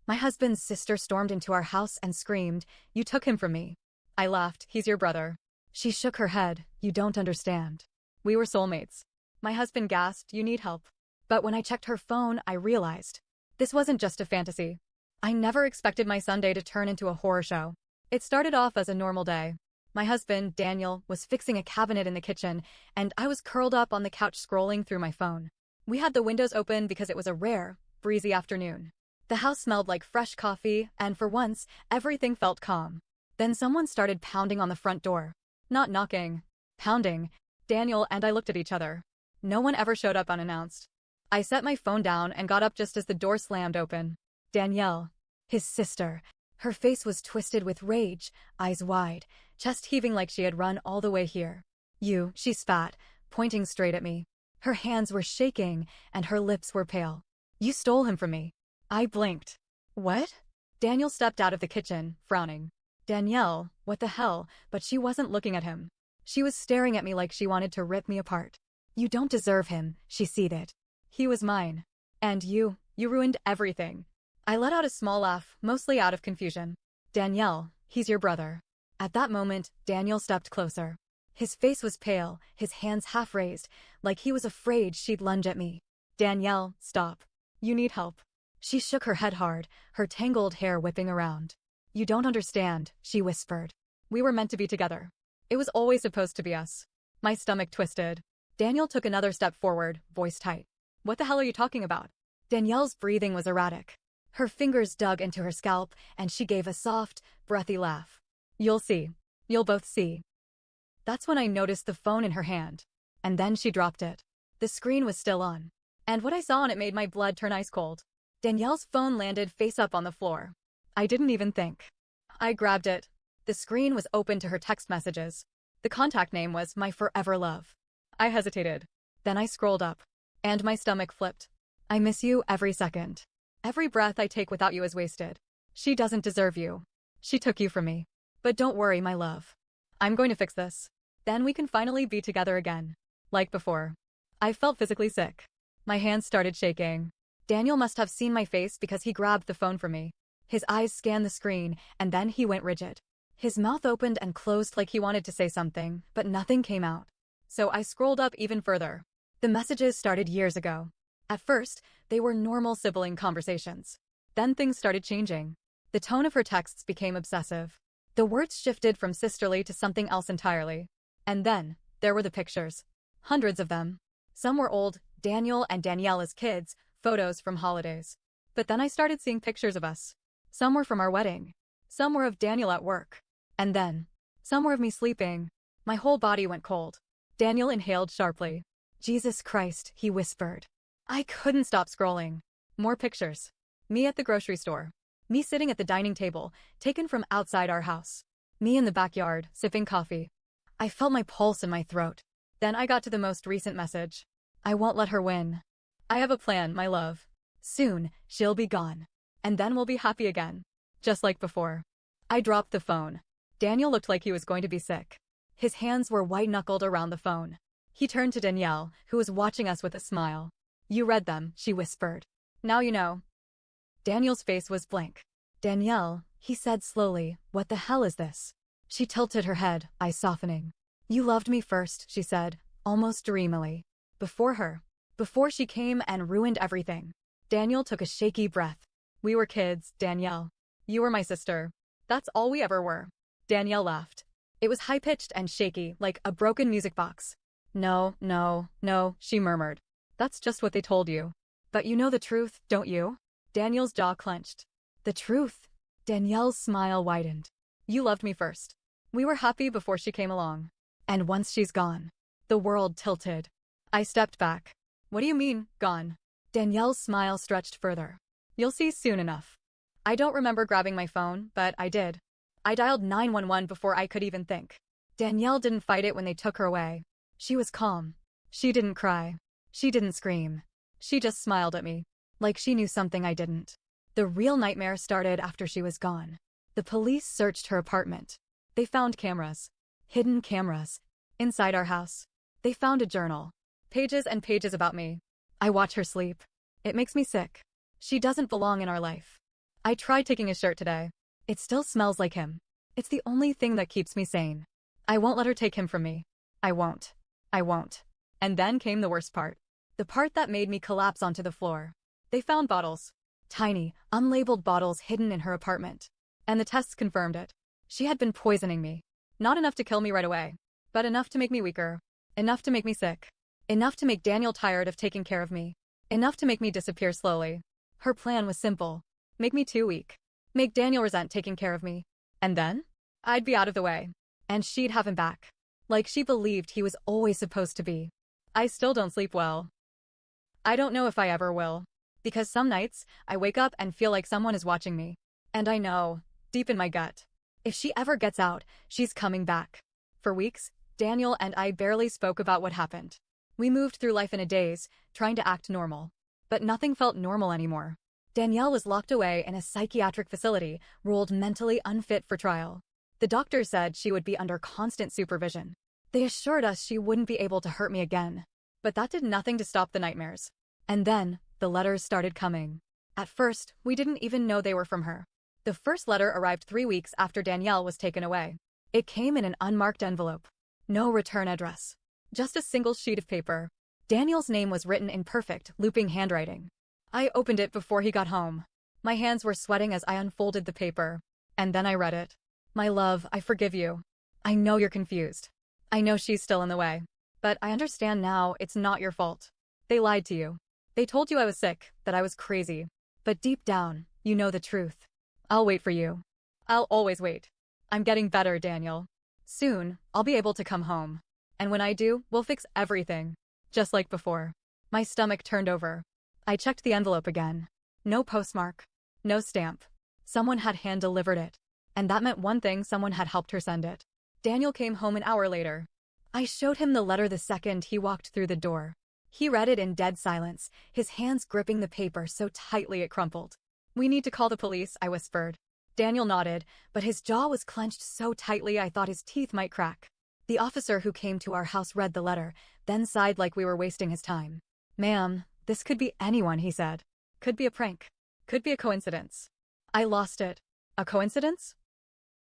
My husband's sister stormed into our house and screamed, "You took him from me." I laughed, "He's your brother." She shook her head, "You don't understand. We were soulmates." My husband gasped, "You need help." But when I checked her phone, I realized this wasn't just a fantasy. I never expected my Sunday to turn into a horror show. It started off as a normal day. My husband, Daniel, was fixing a cabinet in the kitchen, and I was curled up on the couch scrolling through my phone. We had the windows open because it was a rare, breezy afternoon. The house smelled like fresh coffee, and for once, everything felt calm. Then someone started pounding on the front door. Not knocking, pounding. Daniel and I looked at each other. No one ever showed up unannounced. I set my phone down and got up just as the door slammed open. Danielle, his sister. Her face was twisted with rage, eyes wide, chest heaving like she had run all the way here. "You," she spat, pointing straight at me. Her hands were shaking, and her lips were pale. "You stole him from me." I blinked. "What?" Daniel stepped out of the kitchen, frowning. Danielle, what the hell, but she wasn't looking at him. She was staring at me like she wanted to rip me apart. "You don't deserve him," she seethed. "He was mine. And you ruined everything." I let out a small laugh, mostly out of confusion. "Danielle, he's your brother." At that moment, Daniel stepped closer. His face was pale, his hands half raised, like he was afraid she'd lunge at me. "Danielle, stop. You need help." She shook her head hard, her tangled hair whipping around. "You don't understand," she whispered. "We were meant to be together. It was always supposed to be us." My stomach twisted. Daniel took another step forward, voice tight. "What the hell are you talking about?" Danielle's breathing was erratic. Her fingers dug into her scalp, and she gave a soft, breathy laugh. "You'll see. You'll both see." That's when I noticed the phone in her hand. And then she dropped it. The screen was still on. And what I saw on it made my blood turn ice cold. Danielle's phone landed face up on the floor. I didn't even think. I grabbed it. The screen was open to her text messages. The contact name was My Forever Love. I hesitated. Then I scrolled up. And my stomach flipped. "I miss you every second. Every breath I take without you is wasted. She doesn't deserve you. She took you from me. But don't worry, my love. I'm going to fix this. Then we can finally be together again. Like before." I felt physically sick. My hands started shaking. Daniel must have seen my face because he grabbed the phone from me. His eyes scanned the screen, and then he went rigid. His mouth opened and closed like he wanted to say something, but nothing came out. So I scrolled up even further. The messages started years ago. At first, they were normal sibling conversations. Then things started changing. The tone of her texts became obsessive. The words shifted from sisterly to something else entirely. And then, there were the pictures. Hundreds of them. Some were old, Daniel and Danielle as kids, photos from holidays. But then I started seeing pictures of us. Some were from our wedding. Some were of Daniel at work. And then, some were of me sleeping. My whole body went cold. Daniel inhaled sharply. "Jesus Christ," he whispered. I couldn't stop scrolling. More pictures. Me at the grocery store. Me sitting at the dining table, taken from outside our house. Me in the backyard, sipping coffee. I felt my pulse in my throat. Then I got to the most recent message. "I won't let her win. I have a plan, my love. Soon, she'll be gone. And then we'll be happy again. Just like before." I dropped the phone. Daniel looked like he was going to be sick. His hands were white-knuckled around the phone. He turned to Danielle, who was watching us with a smile. "You read them," she whispered. "Now you know." Daniel's face was blank. "Danielle," he said slowly, "what the hell is this?" She tilted her head, eyes softening. "You loved me first," she said, almost dreamily. "Before her. Before she came and ruined everything." Daniel took a shaky breath. "We were kids, Danielle. You were my sister. That's all we ever were." Danielle laughed. It was high-pitched and shaky, like a broken music box. "No, no, no," she murmured. "That's just what they told you. But you know the truth, don't you?" Daniel's jaw clenched. "The truth?" Danielle's smile widened. "You loved me first. We were happy before she came along. And once she's gone." The world tilted. I stepped back. "What do you mean, gone?" Danielle's smile stretched further. "You'll see soon enough." I don't remember grabbing my phone, but I did. I dialed 911 before I could even think. Danielle didn't fight it when they took her away. She was calm. She didn't cry. She didn't scream. She just smiled at me, like she knew something I didn't. The real nightmare started after she was gone. The police searched her apartment. They found cameras. Hidden cameras. Inside our house. They found a journal. Pages and pages about me. I watch her sleep. It makes me sick. She doesn't belong in our life. I tried taking his shirt today. It still smells like him. It's the only thing that keeps me sane. I won't let her take him from me. I won't. I won't. And then came the worst part. The part that made me collapse onto the floor. They found bottles. Tiny, unlabeled bottles hidden in her apartment. And the tests confirmed it. She had been poisoning me. Not enough to kill me right away, but enough to make me weaker. Enough to make me sick. Enough to make Daniel tired of taking care of me. Enough to make me disappear slowly. Her plan was simple. Make me too weak. Make Daniel resent taking care of me. And then? I'd be out of the way. And she'd have him back. Like she believed he was always supposed to be. I still don't sleep well. I don't know if I ever will. Because some nights, I wake up and feel like someone is watching me. And I know, deep in my gut, if she ever gets out, she's coming back. For weeks, Daniel and I barely spoke about what happened. We moved through life in a daze, trying to act normal. But nothing felt normal anymore. Danielle was locked away in a psychiatric facility, ruled mentally unfit for trial. The doctor said she would be under constant supervision. They assured us she wouldn't be able to hurt me again. But that did nothing to stop the nightmares. And then, the letters started coming. At first, we didn't even know they were from her. The first letter arrived 3 weeks after Danielle was taken away. It came in an unmarked envelope. No return address. Just a single sheet of paper. Daniel's name was written in perfect, looping handwriting. I opened it before he got home. My hands were sweating as I unfolded the paper. And then I read it. My love, I forgive you. I know you're confused. I know she's still in the way. But I understand now it's not your fault. They lied to you. They told you I was sick, that I was crazy. But deep down, you know the truth. I'll wait for you. I'll always wait. I'm getting better, Daniel. Soon, I'll be able to come home. And when I do, we'll fix everything. Just like before. My stomach turned over. I checked the envelope again. No postmark. No stamp. Someone had hand-delivered it. And that meant one thing: someone had helped her send it. Daniel came home an hour later. I showed him the letter the second he walked through the door. He read it in dead silence, his hands gripping the paper so tightly it crumpled. We need to call the police, I whispered. Daniel nodded, but his jaw was clenched so tightly I thought his teeth might crack. The officer who came to our house read the letter, then sighed like we were wasting his time. Ma'am, this could be anyone, he said. Could be a prank. Could be a coincidence. I lost it. A coincidence?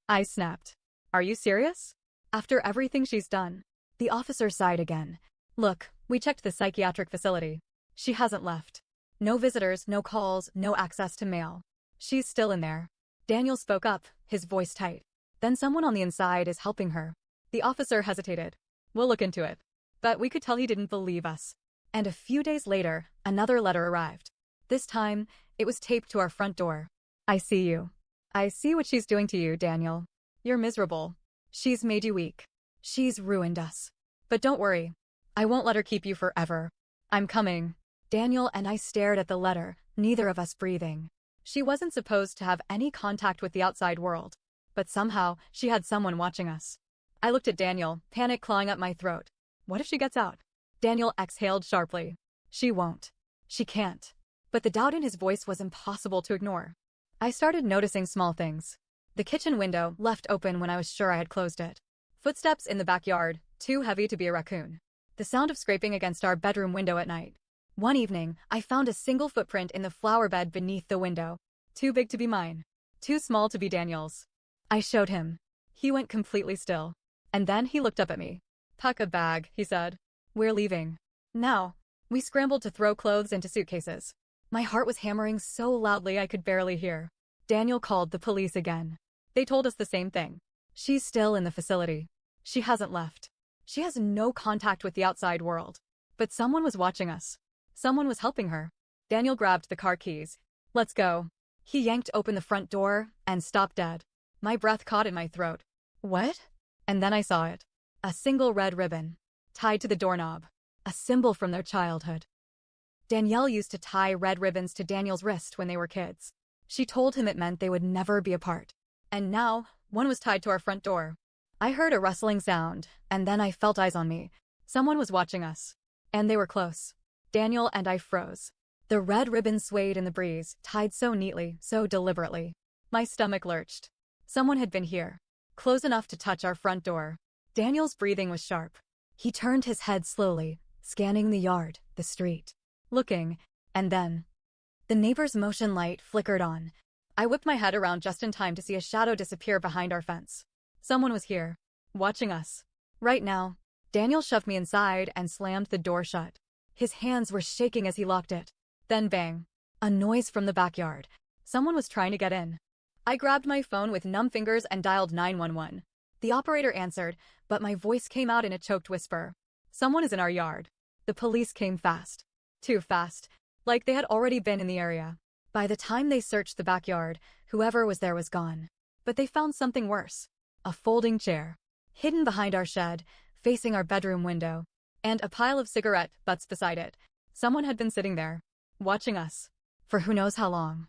I snapped. Are you serious? After everything she's done. The officer sighed again. Look, we checked the psychiatric facility. She hasn't left. No visitors, no calls, no access to mail. She's still in there. Daniel spoke up, his voice tight. Then someone on the inside is helping her. The officer hesitated. We'll look into it. But we could tell he didn't believe us. And a few days later, another letter arrived. This time, it was taped to our front door. I see you. I see what she's doing to you, Daniel. You're miserable. She's made you weak. She's ruined us. But don't worry. I won't let her keep you forever. I'm coming. Daniel and I stared at the letter, neither of us breathing. She wasn't supposed to have any contact with the outside world. But somehow, she had someone watching us. I looked at Daniel, panic clawing up my throat. What if she gets out? Daniel exhaled sharply. She won't. She can't. But the doubt in his voice was impossible to ignore. I started noticing small things. The kitchen window, left open when I was sure I had closed it. Footsteps in the backyard, too heavy to be a raccoon. The sound of scraping against our bedroom window at night. One evening, I found a single footprint in the flower bed beneath the window. Too big to be mine. Too small to be Daniel's. I showed him. He went completely still. And then he looked up at me. Pack a bag, he said. We're leaving. Now. We scrambled to throw clothes into suitcases. My heart was hammering so loudly I could barely hear. Daniel called the police again. They told us the same thing. She's still in the facility. She hasn't left. She has no contact with the outside world. But someone was watching us. Someone was helping her. Daniel grabbed the car keys. Let's go. He yanked open the front door and stopped dead. My breath caught in my throat. What? And then I saw it. A single red ribbon. Tied to the doorknob. A symbol from their childhood. Danielle used to tie red ribbons to Daniel's wrist when they were kids. She told him it meant they would never be apart. And now, one was tied to our front door. I heard a rustling sound, and then I felt eyes on me. Someone was watching us. And they were close. Daniel and I froze. The red ribbon swayed in the breeze, tied so neatly, so deliberately. My stomach lurched. Someone had been here. Close enough to touch our front door. Daniel's breathing was sharp. He turned his head slowly, scanning the yard, the street. Looking, and then the neighbor's motion light flickered on. I whipped my head around just in time to see a shadow disappear behind our fence. Someone was here, watching us. Right now. Daniel shoved me inside and slammed the door shut. His hands were shaking as he locked it. Then bang. A noise from the backyard. Someone was trying to get in. I grabbed my phone with numb fingers and dialed 911. The operator answered, but my voice came out in a choked whisper. Someone is in our yard. The police came fast. Too fast. Like they had already been in the area. By the time they searched the backyard, whoever was there was gone. But they found something worse. A folding chair. Hidden behind our shed, facing our bedroom window. And a pile of cigarette butts beside it. Someone had been sitting there, watching us. For who knows how long.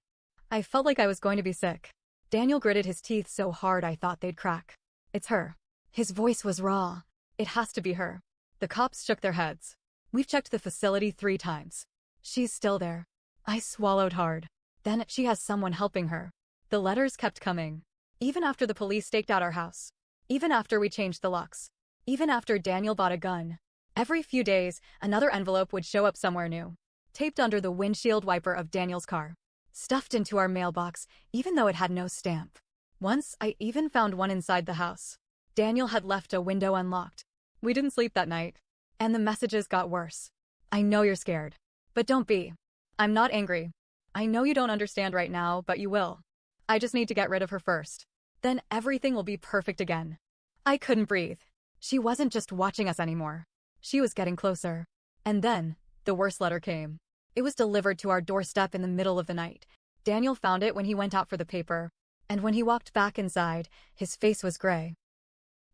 I felt like I was going to be sick. Daniel gritted his teeth so hard I thought they'd crack. It's her. His voice was raw. It has to be her. The cops shook their heads. We've checked the facility 3 times. She's still there. I swallowed hard. Then she has someone helping her. The letters kept coming. Even after the police staked out our house. Even after we changed the locks. Even after Daniel bought a gun. Every few days, another envelope would show up somewhere new. Taped under the windshield wiper of Daniel's car. Stuffed into our mailbox, even though it had no stamp. Once, I even found one inside the house. Daniel had left a window unlocked. We didn't sleep that night. And the messages got worse. I know you're scared. But don't be. I'm not angry. I know you don't understand right now, but you will. I just need to get rid of her first. Then everything will be perfect again. I couldn't breathe. She wasn't just watching us anymore. She was getting closer. And then, the worst letter came. It was delivered to our doorstep in the middle of the night. Daniel found it when he went out for the paper. And when he walked back inside, his face was gray.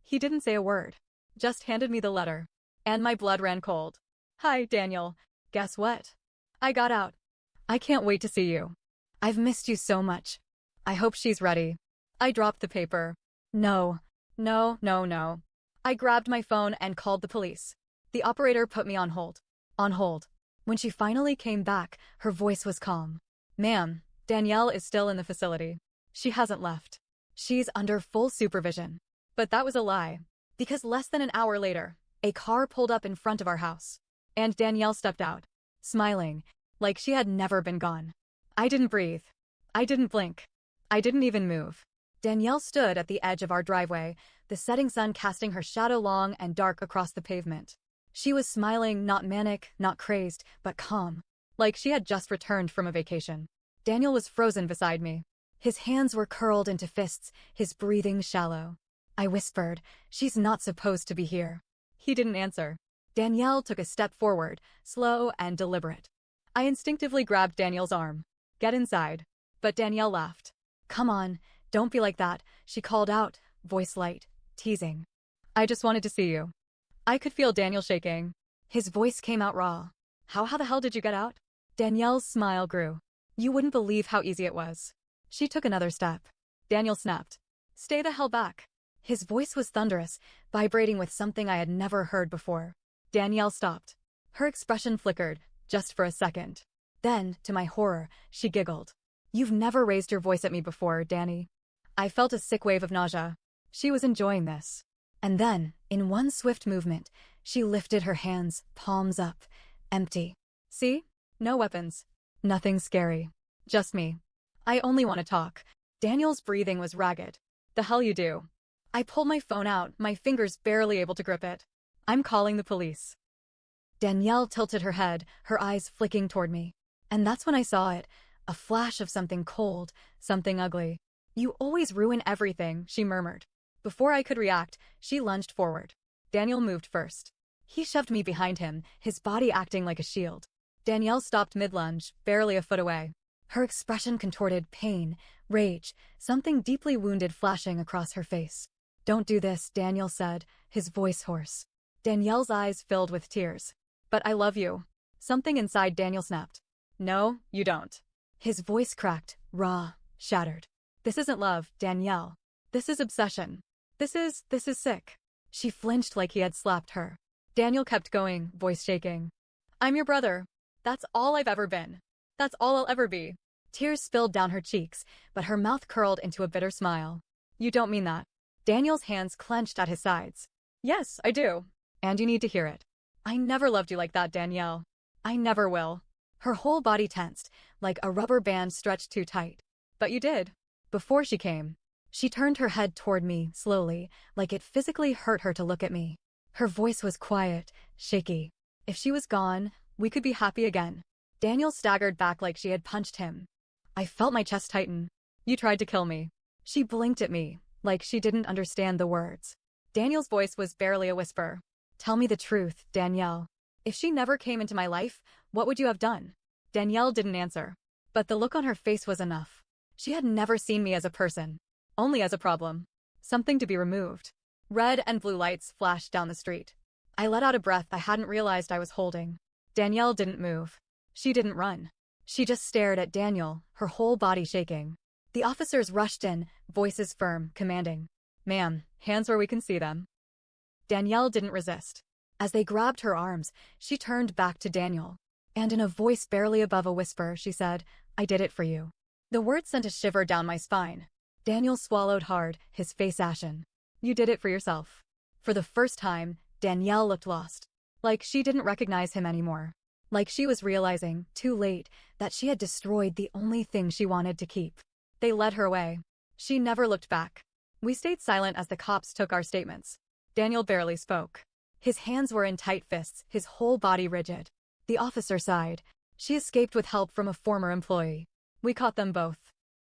He didn't say a word. Just handed me the letter. And my blood ran cold. Hi, Daniel. Guess what? I got out. I can't wait to see you. I've missed you so much. I hope she's ready. I dropped the paper. No. No, no, no. I grabbed my phone and called the police. The operator put me on hold. On hold. When she finally came back, her voice was calm. Ma'am, Danielle is still in the facility. She hasn't left. She's under full supervision. But that was a lie. Because less than an hour later, a car pulled up in front of our house. And Danielle stepped out, smiling, like she had never been gone. I didn't breathe. I didn't blink. I didn't even move. Danielle stood at the edge of our driveway, the setting sun casting her shadow long and dark across the pavement. She was smiling, not manic, not crazed, but calm, like she had just returned from a vacation. Daniel was frozen beside me. His hands were curled into fists, his breathing shallow. I whispered, "She's not supposed to be here." He didn't answer. Danielle took a step forward, slow and deliberate. I instinctively grabbed Daniel's arm. "Get inside." But Danielle laughed. "Come on, don't be like that," she called out, voice light, teasing. "I just wanted to see you." I could feel Daniel shaking. His voice came out raw. How the hell did you get out?" Danielle's smile grew. "You wouldn't believe how easy it was." She took another step. Daniel snapped. "Stay the hell back." His voice was thunderous, vibrating with something I had never heard before. Danielle stopped. Her expression flickered, just for a second. Then, to my horror, she giggled. "You've never raised your voice at me before, Danny." I felt a sick wave of nausea. She was enjoying this. And then, in one swift movement, she lifted her hands, palms up, empty. "See? No weapons. Nothing scary. Just me. I only want to talk." Daniel's breathing was ragged. "The hell you do?" I pulled my phone out, my fingers barely able to grip it. "I'm calling the police." Danielle tilted her head, her eyes flicking toward me. And that's when I saw it, a flash of something cold, something ugly. "You always ruin everything," she murmured. Before I could react, she lunged forward. Daniel moved first. He shoved me behind him, his body acting like a shield. Danielle stopped mid-lunge, barely a foot away. Her expression contorted pain, rage, something deeply wounded flashing across her face. "Don't do this," Daniel said, his voice hoarse. Danielle's eyes filled with tears. "But I love you." Something inside Daniel snapped. "No, you don't." His voice cracked, raw, shattered. "This isn't love, Danielle. This is obsession. This is sick." She flinched like he had slapped her. Daniel kept going, voice shaking. "I'm your brother. That's all I've ever been. That's all I'll ever be." Tears spilled down her cheeks, but her mouth curled into a bitter smile. "You don't mean that." Daniel's hands clenched at his sides. "Yes, I do. And you need to hear it. I never loved you like that, Danielle. I never will." Her whole body tensed, like a rubber band stretched too tight. But you did. Before she came. She turned her head toward me, slowly, like it physically hurt her to look at me. Her voice was quiet, shaky. If she was gone, we could be happy again. Daniel staggered back like she had punched him. I felt my chest tighten. You tried to kill me. She blinked at me, like she didn't understand the words. Daniel's voice was barely a whisper. Tell me the truth, Danielle. If she never came into my life, what would you have done? Danielle didn't answer. But the look on her face was enough. She had never seen me as a person. Only as a problem. Something to be removed. Red and blue lights flashed down the street. I let out a breath I hadn't realized I was holding. Danielle didn't move. She didn't run. She just stared at Daniel, her whole body shaking. The officers rushed in, voices firm, commanding. Ma'am, hands where we can see them. Danielle didn't resist. As they grabbed her arms, she turned back to Daniel. And in a voice barely above a whisper, she said, I did it for you. The word sent a shiver down my spine. Daniel swallowed hard, his face ashen. You did it for yourself. For the first time, Danielle looked lost. Like she didn't recognize him anymore. Like she was realizing, too late, that she had destroyed the only thing she wanted to keep. They led her away. She never looked back. We stayed silent as the cops took our statements. Daniel barely spoke. His hands were in tight fists, his whole body rigid. The officer sighed. She escaped with help from a former employee. We caught them both.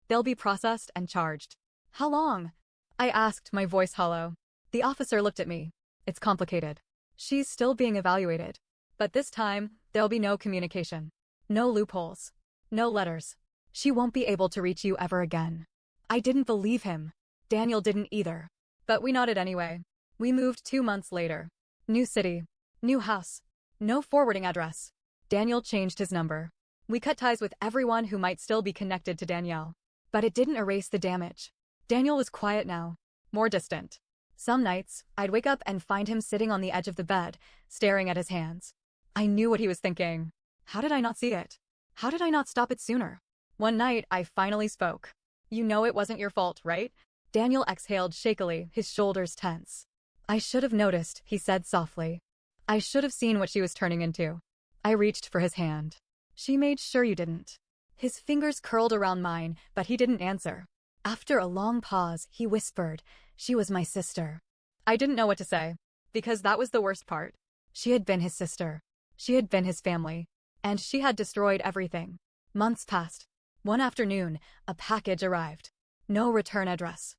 They'll be processed and charged. How long? I asked, my voice hollow. The officer looked at me. It's complicated. She's still being evaluated. But this time, there'll be no communication. No loopholes. No letters. She won't be able to reach you ever again. I didn't believe him. Daniel didn't either. But we nodded anyway. We moved 2 months later. New city. New house. No forwarding address. Daniel changed his number. We cut ties with everyone who might still be connected to Danielle. But it didn't erase the damage. Daniel was quiet now. More distant. Some nights, I'd wake up and find him sitting on the edge of the bed, staring at his hands. I knew what he was thinking. How did I not see it? How did I not stop it sooner? One night, I finally spoke. You know it wasn't your fault, right? Daniel exhaled shakily, his shoulders tense. I should have noticed, he said softly. I should have seen what she was turning into. I reached for his hand. She made sure you didn't. His fingers curled around mine, but he didn't answer. After a long pause, he whispered, she was my sister. I didn't know what to say, because that was the worst part. She had been his sister. She had been his family. And she had destroyed everything. Months passed. One afternoon, a package arrived. No return address.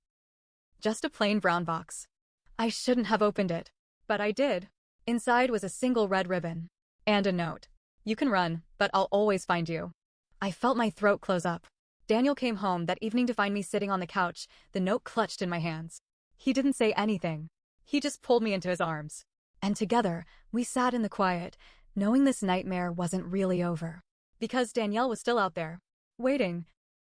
Just a plain brown box. I shouldn't have opened it. But I did. Inside was a single red ribbon. And a note. You can run, but I'll always find you. I felt my throat close up. Daniel came home that evening to find me sitting on the couch, the note clutched in my hands. He didn't say anything. He just pulled me into his arms. And together, we sat in the quiet, knowing this nightmare wasn't really over. Because Danielle was still out there. Waiting,